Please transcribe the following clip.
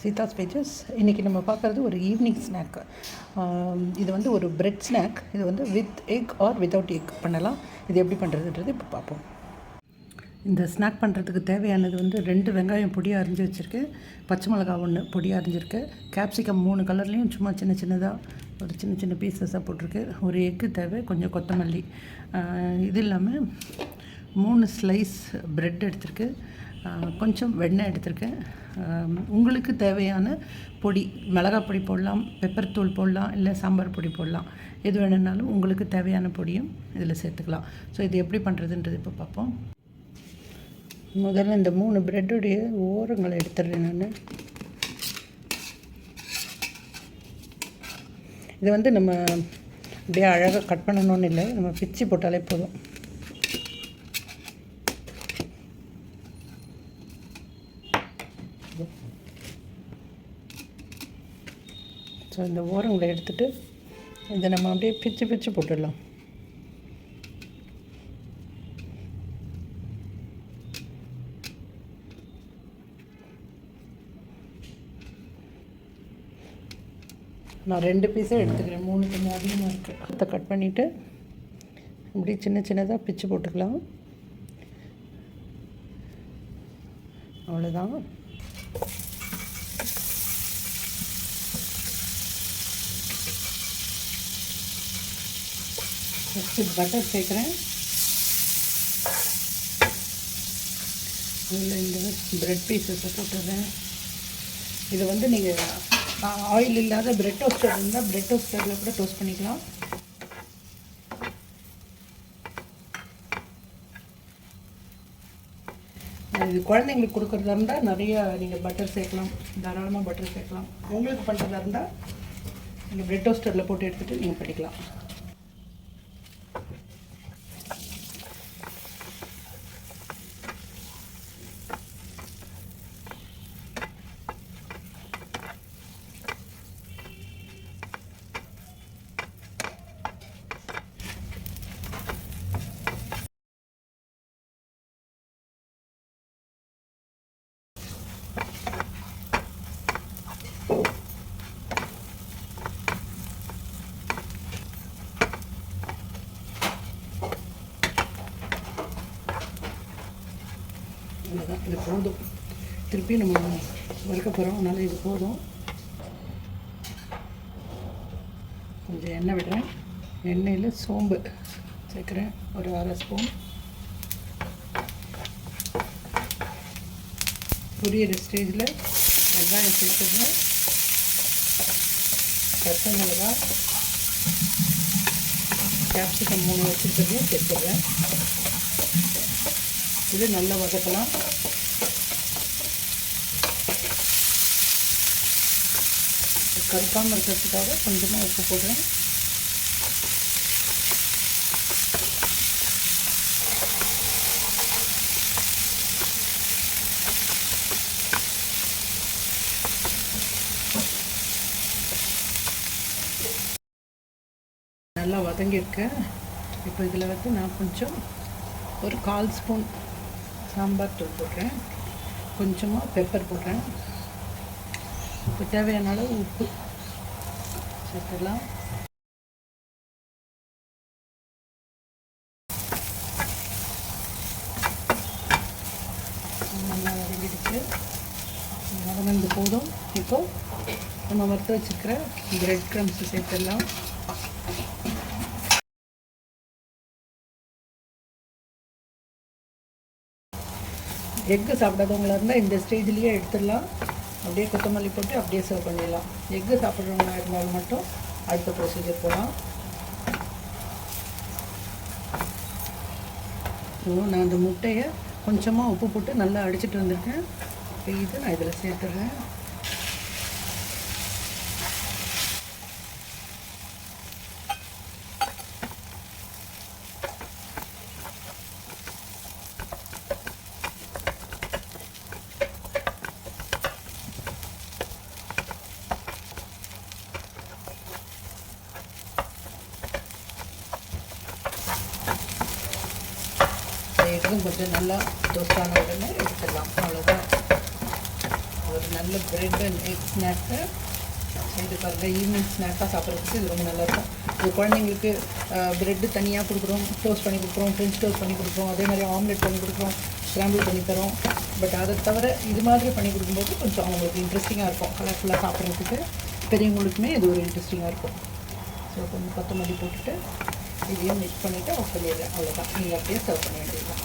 Seetha's pages. இன்றைக்கி நம்ம பார்க்குறது ஒரு ஈவினிங் ஸ்நாக். இது வந்து ஒரு பிரெட் ஸ்நாக். இது வந்து with egg or without egg பண்ணலாம். இது எப்படி பண்ணுறதுன்றது இப்போ பார்ப்போம். இந்த ஸ்நாக் பண்ணுறதுக்கு தேவையானது வந்து 2 வெங்காயம் பொடியாக அரிஞ்சு வச்சுருக்கேன், பச்சை மிளகா 1 பொடியாக அரிஞ்சிருக்கேன், கேப்சிகம் 3 கலர்லேயும் சும்மா சின்ன சின்னதாக ஒரு சின்ன சின்ன பீசஸாக போட்டிருக்கு, ஒரு எக்கு தேவை, கொஞ்சம் கொத்தமல்லி. இது இல்லாமல் 3 ஸ்லைஸ் ப்ரெட் எடுத்திருக்கு, கொஞ்சம் வெண்ணெய் எடுத்திருக்கேன். உங்களுக்கு தேவையான பொடி, மிளகாய் பொடி போடலாம், பெப்பர் தூள் போடலாம், இல்லை சாம்பார் பொடி போடலாம். எது வேணும்னாலும் உங்களுக்கு தேவையான பொடியும் இதில் சேர்த்துக்கலாம். ஸோ இது எப்படி பண்ணுறதுன்றது இப்போ பார்ப்போம். முதல்ல இந்த 3 ப்ரெட்டுடைய ஓரங்களை எடுத்துடுறேன் நான். இதை வந்து நம்ம அப்படியே அழகாக கட் பண்ணணும்னு இல்லை, நம்ம பிச்சு போட்டாலே போதும். ஸோ இந்த ஓரங்களை எடுத்துகிட்டு இதை நம்ம அப்படியே பிச்சு பிச்சு போட்டுடலாம். நான் 2 பீஸே எடுத்துக்கிறேன், 3 கொஞ்சம் அதிகமாக இருக்குது. அதை கட் பண்ணிவிட்டு இப்படி சின்ன சின்னதாக பிச்சு போட்டுக்கலாம். அவ்வளோதான். ஃபஸ்ட்டு பட்டர் சேர்க்குறேன். அதில் இந்த ப்ரெட் பீஸஸை போட்டுடுறேன். இது வந்து நீங்கள் ஆயில் இல்லாத ப்ரெட் டோஸ்டர் இருந்தால் ப்ரெட் டோஸ்டரில் கூட டோஸ்ட் பண்ணிக்கலாம். இது குழந்தைங்களுக்கு கொடுக்குறதா இருந்தால் நிறைய நீங்கள் பட்டர் சேர்க்கலாம், தாராளமாக பட்டர் சேர்க்கலாம். உங்களுக்கு பண்ணுறதா இருந்தால் நீங்கள் ப்ரெட் டோஸ்டரில் போட்டு எடுத்துகிட்டு நீங்கள் பண்ணிக்கலாம். அவ்வளோதான், இது போதும். திருப்பி நம்ம வறுக்க போகிறோம், அதனால் இது போதும். கொஞ்சம் எண்ணெய் விடுறேன். எண்ணெயில் சோம்பு சேர்க்குறேன், ஒரு 1/2 ஸ்பூன். பொரியிற ஸ்டேஜில் வெங்காயம் சேர்த்துடுறேன், பச்சை மிளகாய், கேப்சிகம் 3 வச்சுருக்கிறதையும் சேர்த்துடுறேன். இது நல்லா வதக்கலாம். கருக்காமல் இருக்கிறதுக்காக கொஞ்சமாக உப்பு போடுறேன். நல்லா வதங்கியிருக்கேன். இப்போ இதில் வந்து நான் கொஞ்சம் ஒரு 1/4 ஸ்பூன் சாம்பார் தூள் போடுறேன், கொஞ்சமாக பெப்பர் போடுறேன், இப்போ தேவையான அளவு உப்பு சேர்த்துடலாம். நல்லா வதங்கிடுச்சு, வதங்கினது போதும். இப்போ நம்ம வறுத்து வச்சுருக்கிற பிரெட் க்ரம்ஸ் சேர்த்துடலாம். எக்கு சாப்பிடாதவங்களாக இருந்தால் இந்த ஸ்டேஜ்லேயே எடுத்துடலாம், அப்படியே கொத்தமல்லி போட்டு அப்படியே சர்வ் பண்ணிடலாம். எக்கு சாப்பிட்றவங்களா இருந்தாலும் மட்டும் அடுத்த ப்ரொசீஜர் போகலாம். நான் அந்த முட்டையை கொஞ்சமாக உப்பு போட்டு நல்லா அடிச்சிட்டு வந்திருக்கேன். இப்போ இது நான் இதில் சேர்த்துடுறேன். எக்கும் கொஞ்சம் நல்லா டோஸ்டான உடனே எடுத்துடலாம். அவ்வளோதான். ஒரு நல்ல நல்ல பிரெட் அண்ட் எக் ஸ்நாக்கு. இது பாருங்கள், ஈவினிங் ஸ்நாக்காக சாப்பிட்றதுக்கு இது ரொம்ப நல்லாயிருக்கும். இது குழந்தைங்களுக்கு ப்ரெட்டு தனியாக கொடுக்குறோம், டோஸ்ட் பண்ணி கொடுக்குறோம், ஃப்ரெஞ்ச் டோஸ்ட் பண்ணி கொடுக்குறோம், அதே மாதிரி ஆம்லெட் பண்ணி கொடுக்குறோம், ஸ்க்ராம்பிள் பண்ணி தரோம். பட் அதை தவிர இது மாதிரி பண்ணி கொடுக்கும்போது கொஞ்சம் அவங்களுக்கு இன்ட்ரெஸ்டிங்காக இருக்கும். கலர்ஃபுல்லாக சாப்பிட்றதுக்கு பெரியவங்களுக்குமே இது ஒரு இன்ட்ரெஸ்டிங்காக இருக்கும். ஸோ கொஞ்சம் கொத்தமல்லி போட்டுட்டு இதையும் மிக்ஸ் பண்ணிவிட்டு ஆஃப் பண்ணிடுறேன். அவ்வளோதான், நீங்கள் அப்படியே சர்வ் பண்ண வேண்டியதுதான்.